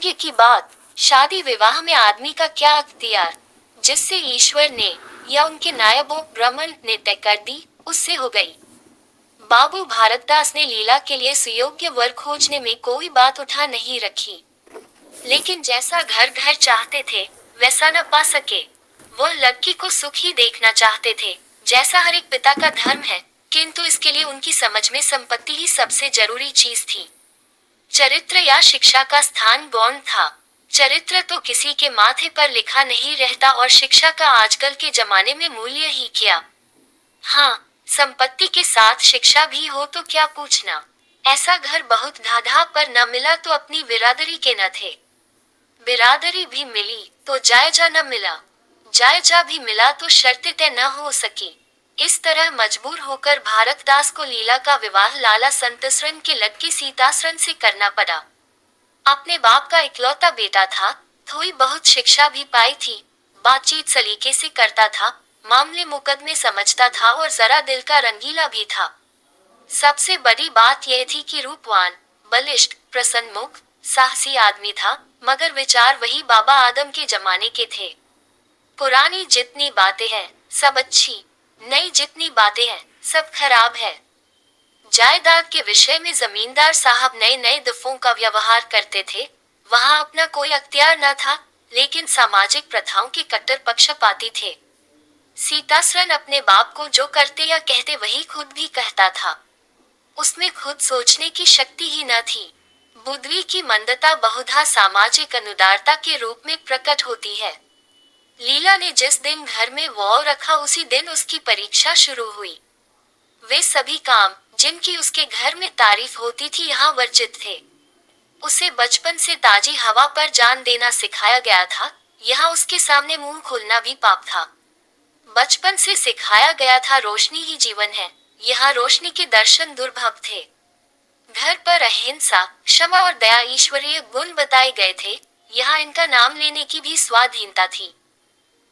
भाग्य की बात, शादी विवाह में आदमी का क्या अख्तियार, जिससे ईश्वर ने या उनके नायबों ब्राह्मण ने तय कर दी, उससे हो गई। बाबू भारतदास ने लीला के लिए सुयोग्य वर खोजने में कोई बात उठा नहीं रखी, लेकिन जैसा घर घर चाहते थे वैसा न पा सके। वो लड़की को सुख ही देखना चाहते थे, जैसा हर एक पिता का धर्म है, किंतु इसके लिए उनकी समझ में संपत्ति ही सबसे जरूरी चीज थी। चरित्र या शिक्षा का स्थान गौण था। चरित्र तो किसी के माथे पर लिखा नहीं रहता और शिक्षा का आजकल के जमाने में मूल्य ही क्या। हाँ, संपत्ति के साथ शिक्षा भी हो तो क्या पूछना। ऐसा घर बहुत ढाढ़ा पर न मिला तो अपनी बिरादरी के न थे। बिरादरी भी मिली तो जायजा न मिला, जायजा भी मिला तो शर्तें तय न हो सकी। इस तरह मजबूर होकर भारतदास को लीला का विवाह लाला संतसरन के लड़की सीतासरन से करना पड़ा। अपने बाप का इकलौता बेटा था, थोड़ी बहुत शिक्षा भी पाई थी, बातचीत सलीके से करता था, मामले मुकदमे समझता था और जरा दिल का रंगीला भी था। सबसे बड़ी बात यह थी कि रूपवान, बलिष्ठ, प्रसन्नमुख, साहसी आदमी था, मगर विचार वही बाबा आदम के जमाने के थे। पुरानी जितनी बातें हैं सब अच्छी, नई जितनी बातें हैं सब खराब है। जायदाद के विषय में जमींदार साहब नए नए दफों का व्यवहार करते थे। वहां अपना कोई अख्तियार न था, लेकिन सामाजिक प्रथाओं के कट्टर पक्षपाती थे। सीतासरन अपने बाप को जो करते या कहते वही खुद भी कहता था। उसमें खुद सोचने की शक्ति ही न थी। बुद्धि की मंदता बहुधा सामाजिक अनुदारता के रूप में प्रकट होती है। लीला ने जिस दिन घर में वौ रखा उसी दिन उसकी परीक्षा शुरू हुई। वे सभी काम जिनकी उसके घर में तारीफ होती थी यहाँ वर्जित थे। उसे बचपन से ताजी हवा पर जान देना सिखाया गया था, यहाँ उसके सामने मुंह खोलना भी पाप था। बचपन से सिखाया गया था रोशनी ही जीवन है, यहाँ रोशनी के दर्शन दुर्लभ थे। घर पर अहिंसा, क्षमा और दया ईश्वरीय गुण बताए गए थे, यहाँ इनका नाम लेने की भी स्वाधीनता थी।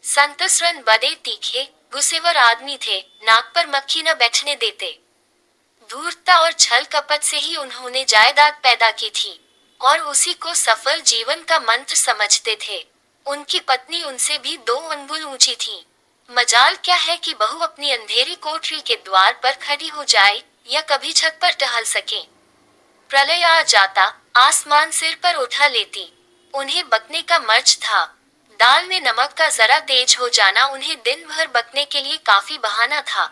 संतसरन बड़े तीखे, गुस्सेवर आदमी थे, नाक पर मक्खी न बैठने देते। धूर्तता और छल कपट से ही उन्होंने जायदाद पैदा की थी और उसी को सफल जीवन का मंत्र समझते थे। उनकी पत्नी उनसे भी 2 अंगुल ऊंची थी। मजाल क्या है कि बहू अपनी अंधेरी कोठरी के द्वार पर खड़ी हो जाए या कभी छत पर टहल सके। प्रलय आ जाता, आसमान सिर पर उठा लेती। उन्हें बकने का मर्ज था। दाल में नमक का जरा तेज हो जाना उन्हें दिन भर बकने के लिए काफी बहाना था।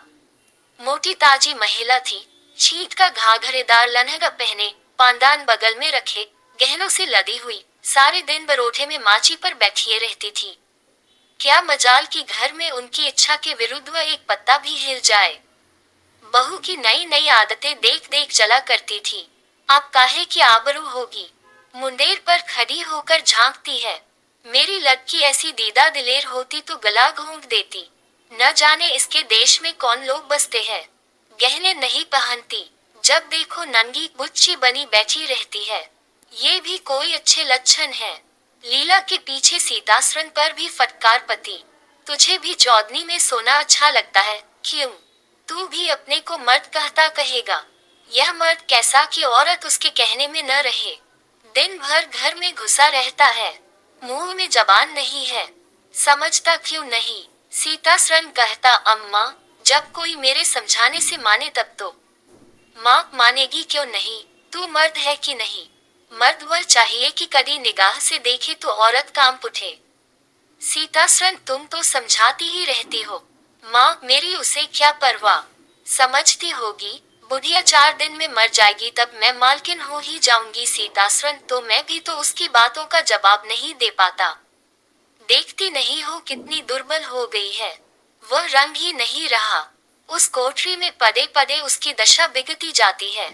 मोटी ताजी महिला थी, छींट का घाघरेदार लहंगा पहने, पांदान बगल में रखे, गहनों से लदी हुई, सारे दिन बरोठे में माची पर बैठी रहती थी। क्या मजाल कि घर में उनकी इच्छा के विरुद्ध वह एक पत्ता भी हिल जाए। बहू की नई नई आदतें देख देख चला करती थी। अब काहे की आबरू होगी, मुंडेर पर खड़ी होकर झांकती है। मेरी लड़की ऐसी दीदा दिलेर होती तो गला घोंट देती। न जाने इसके देश में कौन लोग बसते हैं। गहने नहीं पहनती, जब देखो नंगी बुच्ची बनी बैठी रहती है। ये भी कोई अच्छे लक्षण है। लीला के पीछे सीतासरन पर भी फटकार पती। तुझे भी चौदनी में सोना अच्छा लगता है, क्यों? तू भी अपने को मर्द कहता कहेगा। यह मर्द कैसा कि औरत उसके कहने में न रहे। दिन भर घर में घुसा रहता है, मुंह में जबान नहीं है, समझता क्यों नहीं? सीतासरन कहता, अम्मा, जब कोई मेरे समझाने से माने तब तो। माँ मानेगी क्यों नहीं? तू मर्द है कि नहीं? मर्द वह चाहिए कि कड़ी निगाह से देखे तो औरत काम उठे। सीतासरन, तुम तो समझाती ही रहती हो। माँ, मेरी उसे क्या परवाह? समझती होगी, बुढ़िया 4 दिन में मर जाएगी तब मैं मालकिन हो ही जाऊंगी। सीतासरन, तो मैं भी तो उसकी बातों का जवाब नहीं दे पाता। देखती नहीं हो कितनी दुर्बल हो गई है। वह रंग ही नहीं रहा। उस कोठरी में पदे पदे उसकी दशा बिगड़ती जाती है।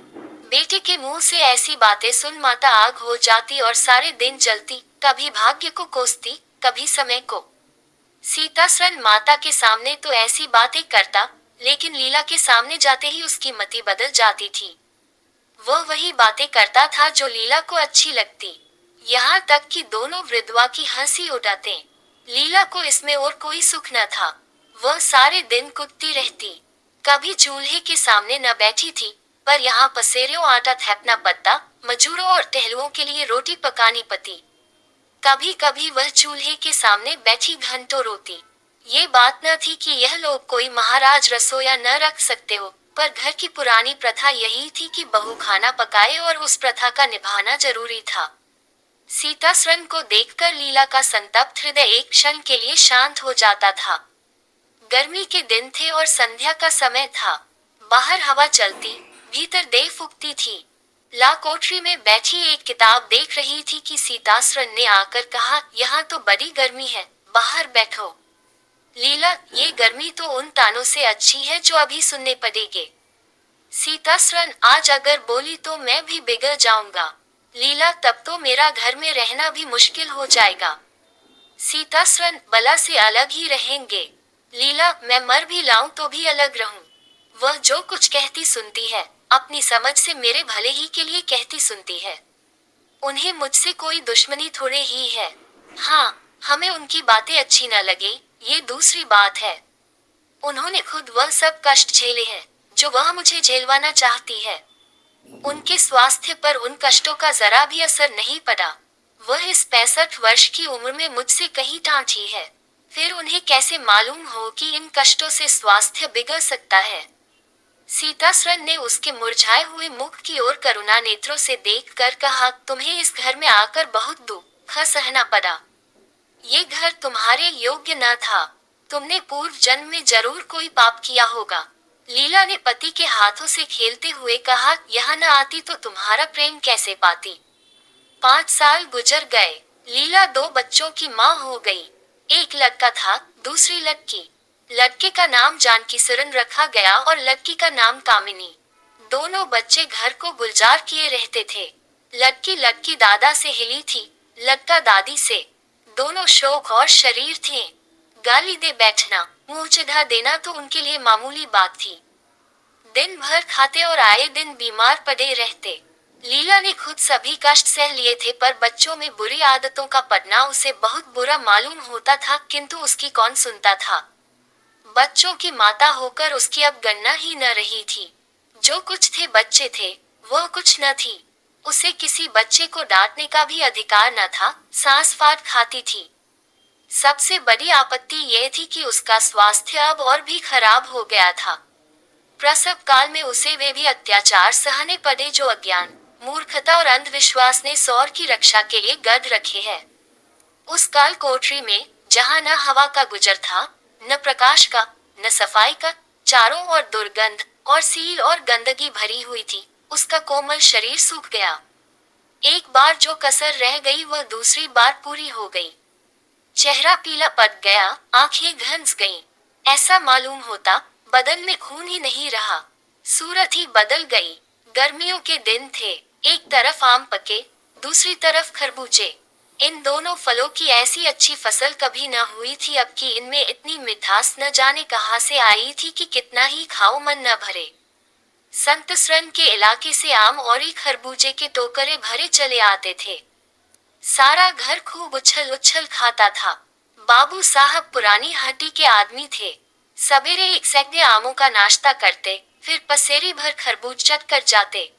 बेटे के मुंह से ऐसी बातें सुन माता आग हो जाती और सारे दिन जलती, कभी भाग्य को कोसती, कभी समय को। सीतासरन माता के सामने तो ऐसी बातें करता, लेकिन लीला के सामने जाते ही उसकी मति बदल जाती थी। वह वही बातें करता था जो लीला को अच्छी लगती। यहाँ तक कि दोनों वृद्धवा की हंसी उड़ाते। लीला को इसमें और कोई सुख न था। वह सारे दिन कुदती रहती। कभी चूल्हे के सामने न बैठी थी, पर यहाँ पसेरियों आटा थैपना पड़ता, मजूरों और टहलुओं के लिए रोटी पकानी पड़ती। कभी कभी वह चूल्हे के सामने बैठी घंटों रोती। ये बात न थी कि यह लोग कोई महाराज रसोया न रख सकते हो, पर घर की पुरानी प्रथा यही थी कि बहू खाना पकाए और उस प्रथा का निभाना जरूरी था। सीतासरण को देखकर लीला का संतप्त हृदय एक क्षण के लिए शांत हो जाता था। गर्मी के दिन थे और संध्या का समय था। बाहर हवा चलती, भीतर देव फूकती थी। ला कोठरी में बैठी एक किताब देख रही थी कि सीतासरण ने आकर कहा, यहाँ तो बड़ी गर्मी है, बाहर बैठो। लीला, ये गर्मी तो उन तानों से अच्छी है जो अभी सुनने पड़ेंगे। सीतासरण, आज अगर बोली तो मैं भी बिगड़ जाऊंगा। लीला, तब तो मेरा घर में रहना भी मुश्किल हो जाएगा। सीतासरण, बला से अलग ही रहेंगे। लीला, मैं मर भी लाऊं तो भी अलग रहूं। वह जो कुछ कहती सुनती है, अपनी समझ से मेरे भले ही के लिए कहती सुनती है। उन्हें मुझसे कोई दुश्मनी थोड़े ही है। हाँ, हमें उनकी बातें अच्छी न लगे, ये दूसरी बात है। उन्होंने खुद वह सब कष्ट झेले हैं जो वह मुझे झेलवाना चाहती है। उनके स्वास्थ्य पर उन कष्टों का जरा भी असर नहीं पड़ा। वह इस 65 वर्ष की उम्र में मुझसे कहीं टाँठी है। फिर उन्हें कैसे मालूम हो कि इन कष्टों से स्वास्थ्य बिगड़ सकता है। सीतासरण ने उसके मुरझाए हुए मुख की ओर करुणा नेत्रों से देखकर कहा, तुम्हें इस घर में आकर बहुत दुख सहना पड़ा। ये घर तुम्हारे योग्य न था। तुमने पूर्व जन्म में जरूर कोई पाप किया होगा। लीला ने पति के हाथों से खेलते हुए कहा, यहाँ न आती तो तुम्हारा प्रेम कैसे पाती। 5 साल गुजर गए। लीला 2 बच्चों की माँ हो गई। एक लड़का था, दूसरी लड़की। लड़के का नाम जानकी सरन रखा गया और लड़की का नाम कामिनी। दोनों बच्चे घर को गुलजार किए रहते थे। लड़की दादा से हिली थी, लड़का दादी से। दोनों शौक और शरीर थे। गाली दे बैठना, मुंह चिढ़ा देना तो उनके लिए मामूली बात थी। दिन भर खाते और आए दिन बीमार पड़े रहते। लीला ने खुद सभी कष्ट सह लिए थे, पर बच्चों में बुरी आदतों का पड़ना उसे बहुत बुरा मालूम होता था, किंतु उसकी कौन सुनता था। बच्चों की माता होकर उसकी अब गणना ही न रही थी। जो कुछ थे बच्चे थे, वह कुछ न थी। उसे किसी बच्चे को डांटने का भी अधिकार न था। सांस फाड़ खाती थी। सबसे बड़ी आपत्ति यह थी कि उसका स्वास्थ्य अब और भी खराब हो गया था। प्रसव काल में उसे वे भी अत्याचार सहने पड़े जो अज्ञान, मूर्खता और अंधविश्वास ने सौर की रक्षा के लिए गढ़ रखे हैं। उस काल कोठरी में, जहाँ न हवा का गुजर था, न प्रकाश का, न सफाई का, चारों ओर दुर्गंध और सील और गंदगी भरी हुई थी, उसका कोमल शरीर सूख गया। एक बार जो कसर रह गई वह दूसरी बार पूरी हो गई। चेहरा पीला पड़ गया, आंखें घंस गईं। ऐसा मालूम होता बदन में खून ही नहीं रहा। सूरत ही बदल गई। गर्मियों के दिन थे। एक तरफ आम पके, दूसरी तरफ खरबूजे। इन दोनों फलों की ऐसी अच्छी फसल कभी न हुई थी। अब की इनमें इतनी मिठास न जाने कहाँ से आई थी कि कितना ही खाओ मन न भरे। संतसरन के इलाके से आम और खरबूजे के टोकरे भरे चले आते थे। सारा घर खूब उछल उछल खाता था। बाबू साहब पुरानी हड्डी के आदमी थे। सवेरे 1 सैकड़े आमों का नाश्ता करते, फिर पसेरी भर खरबूज चट कर जाते।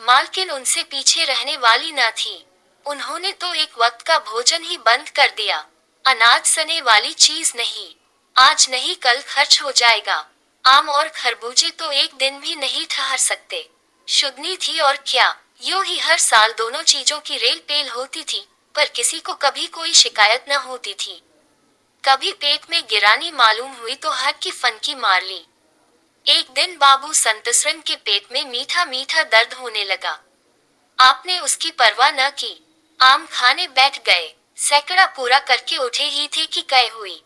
मालकिन उनसे पीछे रहने वाली न थी। उन्होंने तो एक वक्त का भोजन ही बंद कर दिया। अनाज सने वाली चीज नहीं। आज नहीं कल खर्च हो जाएगा। आम और खरबूजे तो एक दिन भी नहीं ठहर सकते। शुद्धनी थी और क्या, यूं ही हर साल दोनों चीजों की रेल पेल होती थी, पर किसी को कभी कोई शिकायत न होती थी। कभी पेट में गिरानी मालूम हुई तो हक की फनकी मार ली। एक दिन बाबू संतसरन के पेट में मीठा मीठा दर्द होने लगा। आपने उसकी परवाह न की। आम खाने बैठ गए। सैकड़ा पूरा करके उठे ही थे कि कै हुई।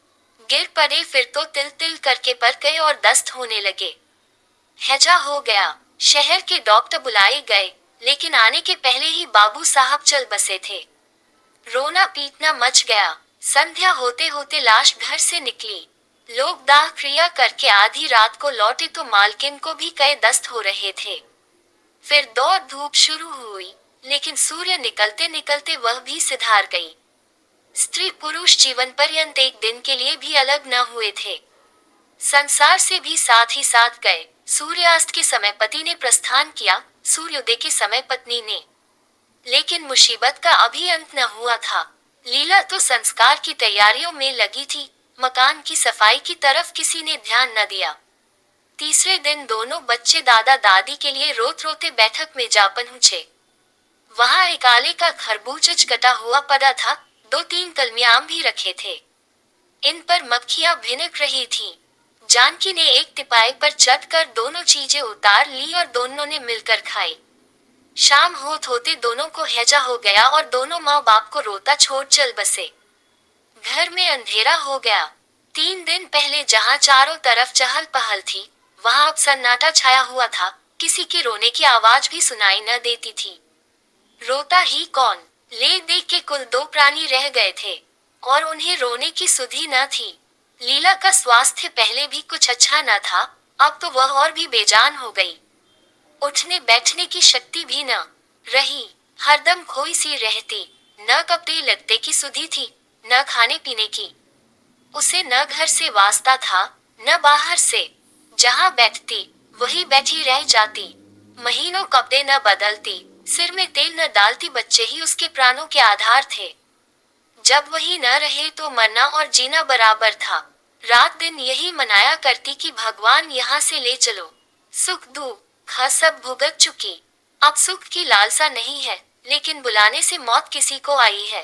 गिर पड़े, फिर तो तिल तिल करके पड़ गए और दस्त होने लगे। हैजा हो गया। शहर के डॉक्टर बुलाए गए, लेकिन आने के पहले ही बाबू साहब चल बसे थे। रोना पीटना मच गया। संध्या होते होते लाश घर से निकली। लोग दाह क्रिया करके आधी रात को लौटे तो मालकिन को भी कै दस्त हो रहे थे। फिर दौड़ धूप शुरू हुई, लेकिन सूर्य निकलते निकलते वह भी सिधार गई। स्त्री पुरुष जीवन पर्यंत एक दिन के लिए भी अलग न हुए थे। संसार से भी साथ ही साथ गए। सूर्यास्त के समय पति ने प्रस्थान किया, सूर्योदय के समय पत्नी ने। लेकिन मुसीबत का अभी अंत न हुआ था। लीला तो संस्कार की तैयारियों में लगी थी, मकान की सफाई की तरफ किसी ने ध्यान न दिया। तीसरे दिन दोनों बच्चे दादा दादी के लिए रोते रोते बैठक में जा पहुंचे। वहां एक आले का खरबूज कटा हुआ पड़ा था, 2-3 कलमी आम भी रखे थे। इन पर मक्खियां भिनक रही थीं। जानकी ने एक टिपाई पर चढ़कर दोनों चीजें उतार ली और दोनों ने मिलकर खाई। शाम होते दोनों को हैजा हो गया और दोनों माँ बाप को रोता छोड़ चल बसे। घर में अंधेरा हो गया। 3 दिन पहले जहाँ चारों तरफ चहल पहल थी, वहाँ अब सन्नाटा छाया हुआ था, किसी के रोने की आवाज भी सुनाई न देती थी। रोता ही कौन? ले देख के कुल 2 प्राणी रह गए थे और उन्हें रोने की सुधि न थी। लीला का स्वास्थ्य पहले भी कुछ अच्छा न था, अब तो वह और भी बेजान हो गई। उठने बैठने की शक्ति भी न रही, हरदम खोई सी रहती। न कपड़े लगते की सुधि थी, न खाने पीने की। उसे न घर से वास्ता था, न बाहर से। जहाँ बैठती वही बैठी रह जाती। महीनों कपड़े न बदलती, सिर में तेल न डालती। बच्चे ही उसके प्राणों के आधार थे। जब वही न रहे तो मरना और जीना बराबर था। रात दिन यही मनाया करती कि भगवान यहाँ से ले चलो। सुख दुख सब भुगत चुकी, अब सुख की लालसा नहीं है, लेकिन बुलाने से मौत किसी को आई है।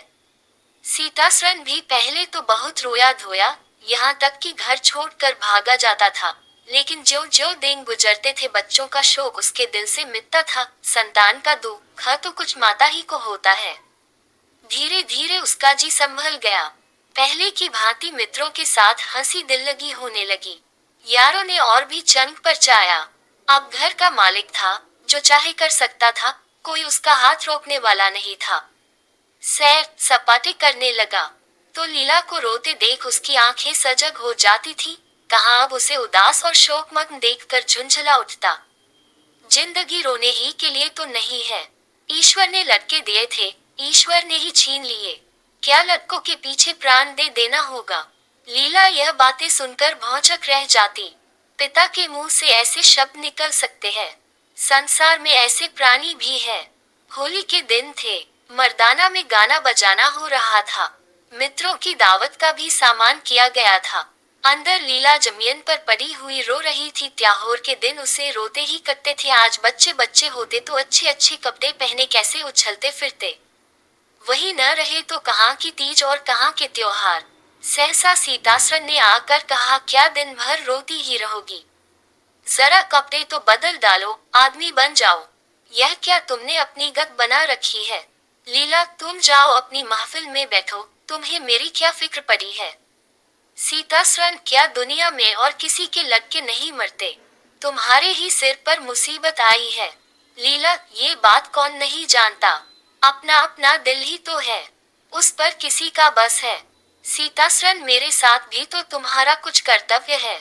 सीतासरन भी पहले तो बहुत रोया धोया, यहाँ तक कि घर छोड़कर भागा जाता था। लेकिन जो जो दिन गुजरते थे बच्चों का शोक उसके दिल से मिटता था। संतान का दुख तो कुछ माता ही को होता है। धीरे धीरे उसका जी संभल गया। पहले की भांति मित्रों के साथ हंसी दिल लगी होने लगी। यारों ने और भी चंग पर चाया। अब घर का मालिक था, जो चाहे कर सकता था, कोई उसका हाथ रोकने वाला नहीं था। सैर सपाटे करने लगा तो लीला को रोते देख उसकी आंखें सजग हो जाती थी। कहाँ अब उसे उदास और शोकमग्न देखकर झुंझला उठता। जिंदगी रोने ही के लिए तो नहीं है। ईश्वर ने लटके दिए थे, ईश्वर ने ही छीन लिए। क्या लटकों के पीछे प्राण दे देना होगा? लीला यह बातें सुनकर भौचक रह जाती। पिता के मुंह से ऐसे शब्द निकल सकते हैं? संसार में ऐसे प्राणी भी है। होली के दिन थे, मर्दाना में गाना बजाना हो रहा था। मित्रों की दावत का भी सामान किया गया था। अंदर लीला जमीन पर पड़ी हुई रो रही थी। त्योहार के दिन उसे रोते ही कटते थे। आज बच्चे बच्चे होते तो अच्छे अच्छे कपड़े पहने कैसे उछलते फिरते। वही न रहे तो कहाँ की तीज और कहाँ के त्योहार। सहसा सीतासरन ने आकर कहा, क्या दिन भर रोती ही रहोगी? जरा कपड़े तो बदल डालो, आदमी बन जाओ। यह क्या तुमने अपनी गत बना रखी है? लीला तुम जाओ अपनी महफिल में बैठो, तुम्हें मेरी क्या फिक्र पड़ी है? सीतासरन, क्या दुनिया में और किसी के लटके नहीं मरते? तुम्हारे ही सिर पर मुसीबत आई है। लीला, ये बात कौन नहीं जानता? अपना अपना दिल ही तो है, उस पर किसी का बस है। सीतासरन, मेरे साथ भी तो तुम्हारा कुछ कर्तव्य है।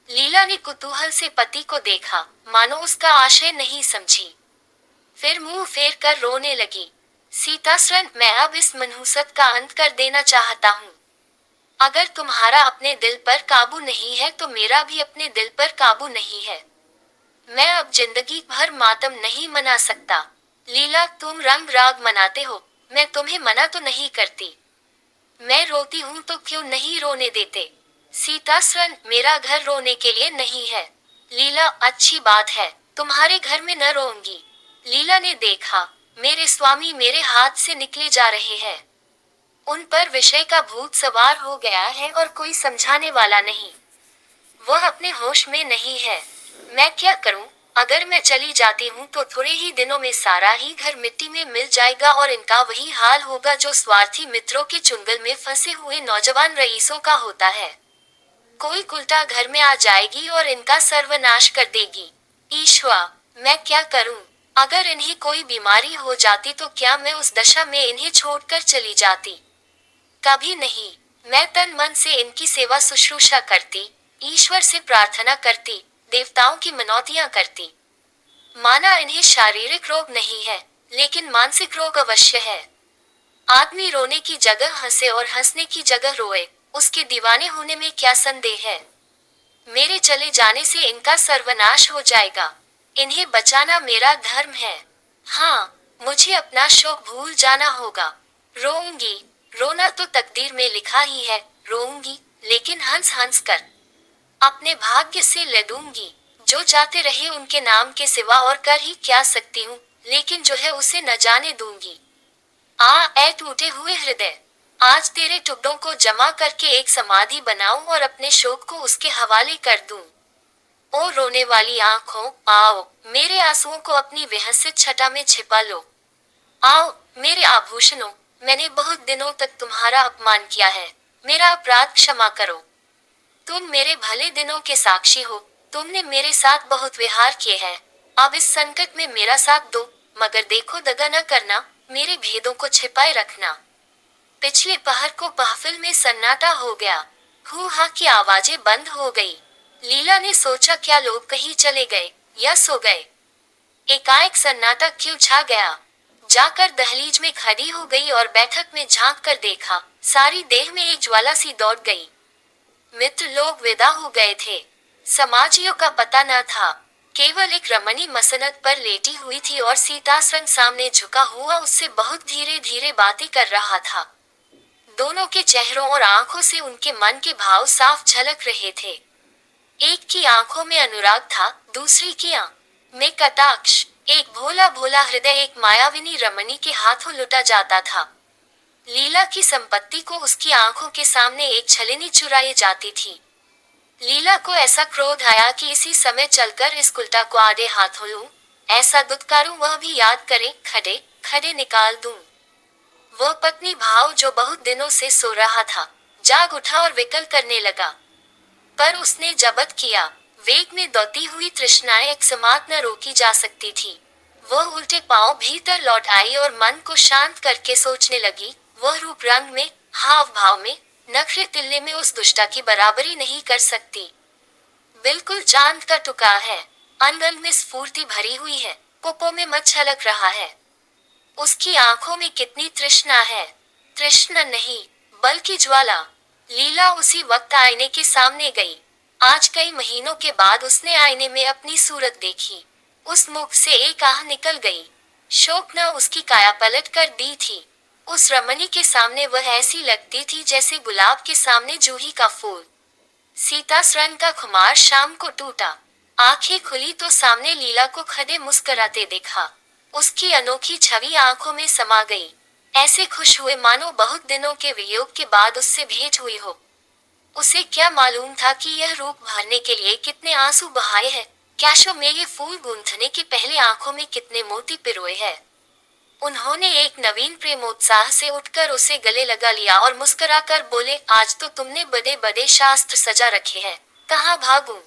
लीला ने कुतूहल से पति को देखा, मानो उसका आशय नहीं समझी। फिर मुंह फेर कर रोने लगी। सीतासरन, मैं अब इस मनहूसत का अंत कर देना चाहता हूँ। अगर तुम्हारा अपने दिल पर काबू नहीं है तो मेरा भी अपने दिल पर काबू नहीं है। मैं अब जिंदगी भर मातम नहीं मना सकता। लीला, तुम रंग राग मनाते हो, मैं तुम्हें मना तो नहीं करती। मैं रोती हूँ तो क्यों नहीं रोने देते? सीतासरन, मेरा घर रोने के लिए नहीं है। लीला, अच्छी बात है, तुम्हारे घर में न रोऊंगी। लीला ने देखा, मेरे स्वामी मेरे हाथ से निकले जा रहे हैं। उन पर विषय का भूत सवार हो गया है और कोई समझाने वाला नहीं। वह अपने होश में नहीं है। मैं क्या करूं? अगर मैं चली जाती हूं तो थोड़े ही दिनों में सारा ही घर मिट्टी में मिल जाएगा और इनका वही हाल होगा जो स्वार्थी मित्रों के चुंगल में फंसे हुए नौजवान रईसों का होता है। कोई उल्टा घर में आ जाएगी और इनका सर्वनाश कर देगी। ईश्वर, मैं क्या करूं? अगर इन्हें कोई बीमारी हो जाती तो क्या मैं उस दशा में इन्हें छोड़कर चली जाती? कभी नहीं। मैं तन मन से इनकी सेवा शुश्रूषा करती, ईश्वर से प्रार्थना करती, देवताओं की मनौतियां करती। माना इन्हें शारीरिक रोग नहीं है, लेकिन मानसिक रोग अवश्य है। आदमी रोने की जगह हंसे और हंसने की जगह रोए, उसके दीवाने होने में क्या संदेह है? मेरे चले जाने से इनका सर्वनाश हो जाएगा। इन्हें बचाना मेरा धर्म है। हाँ, मुझे अपना शोक भूल जाना होगा। रोऊंगी, रोना तो तकदीर में लिखा ही है, रोऊंगी, लेकिन हंस हंस कर अपने भाग्य से लड़ूंगी। जो जाते रहे उनके नाम के सिवा और कर ही क्या सकती हूँ, लेकिन जो है उसे न जाने दूंगी। ए टूटे हुए हृदय, आज तेरे टुकड़ों को जमा करके एक समाधि बनाऊं और अपने शोक को उसके हवाले कर दूं। ओ रोने वाली आंखों, आओ, मेरे आंसुओं को अपनी व्यहसित छटा में छिपा लो। आओ, मेरे आभूषणों, मैंने बहुत दिनों तक तुम्हारा अपमान किया है, मेरा अपराध क्षमा करो। तुम मेरे भले दिनों के साक्षी हो, तुमने मेरे साथ बहुत विहार किए हैं। अब इस संकट में मेरा साथ दो, मगर देखो दगा न करना, मेरे भेदों को छिपाए रखना। पिछले पहर को महफिल में सन्नाटा हो गया। हू हा की आवाजें बंद हो गई। लीला ने सोचा क्या लोग कहीं चले गए या सो गए। एकाएक सन्नाटा क्यों छा गया। जाकर दहलीज में खड़ी हो गई और बैठक में झांक कर देखा, सारी देह में एक ज्वाला सी दौड़ गई। मित्र लोग विदा हो गए थे। समाजियों का पता न था। केवल एक रमणी मसनद पर लेटी हुई थी और सीतासन सामने झुका हुआ उससे बहुत धीरे धीरे बातें कर रहा था। दोनों के चेहरों और आंखों से उनके मन के भाव साफ झलक रहे थे। एक की आंखों में अनुराग था, दूसरी की आंख में कटाक्ष। एक भोला भोला हृदय एक मायाविनी रमणी के हाथों लुटा जाता था। लीला की संपत्ति को उसकी आंखों के सामने एक छलनी चुराई जाती थी। लीला को ऐसा क्रोध आया कि इसी समय चलकर इस कुल्टा को आधे हाथों लूं, ऐसा दुत्कारूं वह भी याद करे, खड़े खड़े निकाल दूं। वह पत्नी भाव जो बहुत दिनों से सो रहा था, जाग उठा और विकल करने लगा। पर उसने जब्त किया। वेग में दौड़ती हुई तृष्णाएं एक समात न रोकी जा सकती थी। वह उल्टे पांव भीतर लौट आई और मन को शांत करके सोचने लगी, वह रूप रंग में, हाव भाव में, नखरे तिल्ले में उस दुष्टा की बराबरी नहीं कर सकती। बिल्कुल चांद का टुकड़ा है, अंग अंग में स्फूर्ति भरी हुई है, पोपो में मत छलक रहा है। उसकी आंखों में कितनी तृष्णा है। तृष्णा नहीं, बल्कि ज्वाला। लीला उसी वक्त आईने के सामने गई। आज कई महीनों के बाद उसने आईने में अपनी सूरत देखी। उस मुख से एक आह निकल गई। शोक न उसकी काया पलट कर दी थी। उस रमणी के सामने वह ऐसी लगती थी जैसे गुलाब के सामने जूही का फूल। सीतासरण का खुमार शाम को टूटा। आंखें खुली तो सामने लीला को खड़े मुस्कुराते देखा। उसकी अनोखी छवि आंखों में समा गई। ऐसे खुश हुए मानो बहुत दिनों के वियोग के बाद उससे भेंट हुई हो। उसे क्या मालूम था कि यह रूप भरने के लिए कितने आंसू बहाए हैं, कैशों में ये फूल गूंथने के पहले आंखों में कितने मोती पिरोए हैं। उन्होंने एक नवीन प्रेमोत्साह से उठकर उसे गले लगा लिया और मुस्कुराकर बोले, आज तो तुमने बड़े बड़े शास्त्र सजा रखे हैं, कहाँ भागूं?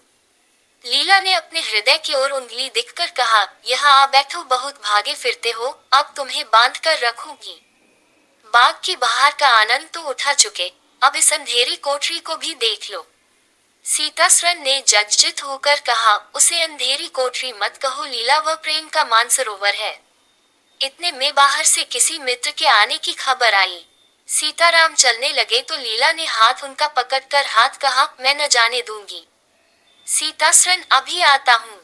लीला ने अपने हृदय की ओर उंगली दिखकर कहा, यहाँ आ बैठो, बहुत भागे फिरते हो, अब तुम्हें बांध कर रखूंगी। बाग की बहार का आनंद तो उठा चुके, अब इस अंधेरी कोठरी को भी देख लो। सीतासरण ने जज्जित होकर कहा, उसे अंधेरी कोठरी मत कहो लीला, वह प्रेम का मानसरोवर है। इतने में बाहर से किसी मित्र के आने की खबर आई। सीताराम चलने लगे तो लीला ने हाथ उनका पकड़कर हाथ कहा, मैं न जाने दूंगी। सीतासरण अभी आता हूँ।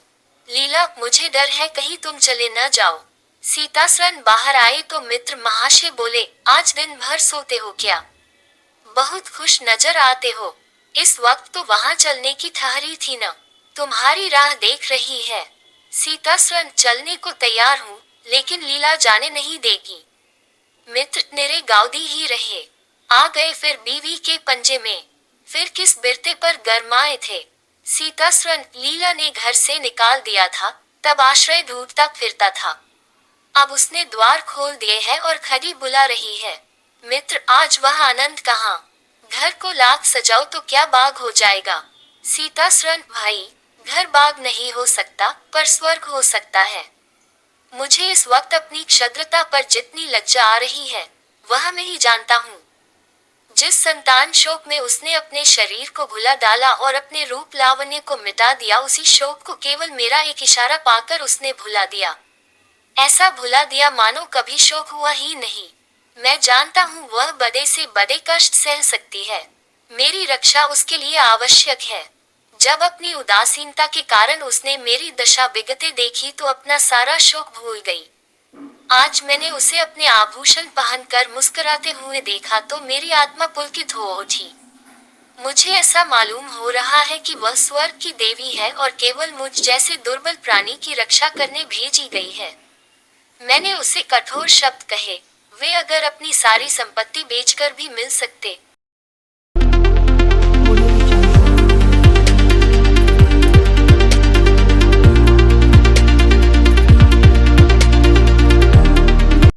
लीला, मुझे डर है कहीं तुम चले न जाओ। सीतासरण बाहर आए तो मित्र महाशय बोले, आज दिन भर सोते हो क्या? बहुत खुश नजर आते हो। इस वक्त तो वहां चलने की ठहरी थी न, तुम्हारी राह देख रही है। सीतासरण, चलने को तैयार हूँ, लेकिन लीला जाने नहीं देगी। मित्र निरे गाउदी ही रहे। आ गए फिर बीवी के पंजे में, फिर किस बिरते पर गरमाए थे। सीतासरण, लीला ने घर से निकाल दिया था, तब आश्रय ढूंढता फिरता था। अब उसने द्वार खोल दिए हैं और खड़ी बुला रही है। मित्र, आज वह आनंद कहाँ? घर को लाख सजाओ तो क्या बाग हो जाएगा। सीतासरण, भाई, घर बाग नहीं हो सकता, पर स्वर्ग हो सकता है। मुझे इस वक्त अपनी क्षुद्रता पर जितनी लज्जा आ रही है, वह मैं ही जानता हूँ। जिस संतान शोक में उसने अपने शरीर को भुला डाला और अपने रूप लावण्य को मिटा दिया, उसी शोक को केवल मेरा एक इशारा पाकर उसने भुला दिया। ऐसा भुला दिया मानो कभी शोक हुआ ही नहीं। मैं जानता हूँ वह बड़े से बड़े कष्ट सह सकती है। मेरी रक्षा उसके लिए आवश्यक है। जब अपनी उदासीनता के कारण उसने मेरी दशा बिगड़ते देखी तो अपना सारा शोक भूल गई। आज मैंने उसे अपने आभूषण पहनकर मुस्कुराते हुए देखा तो मेरी आत्मा पुलकित हो उठी। मुझे ऐसा मालूम हो रहा है कि वह स्वर्ग की देवी है और केवल मुझ जैसे दुर्बल प्राणी की रक्षा करने भेजी गई है। मैंने उसे कठोर शब्द कहे, वे अगर अपनी सारी संपत्ति बेचकर भी मिल सकते,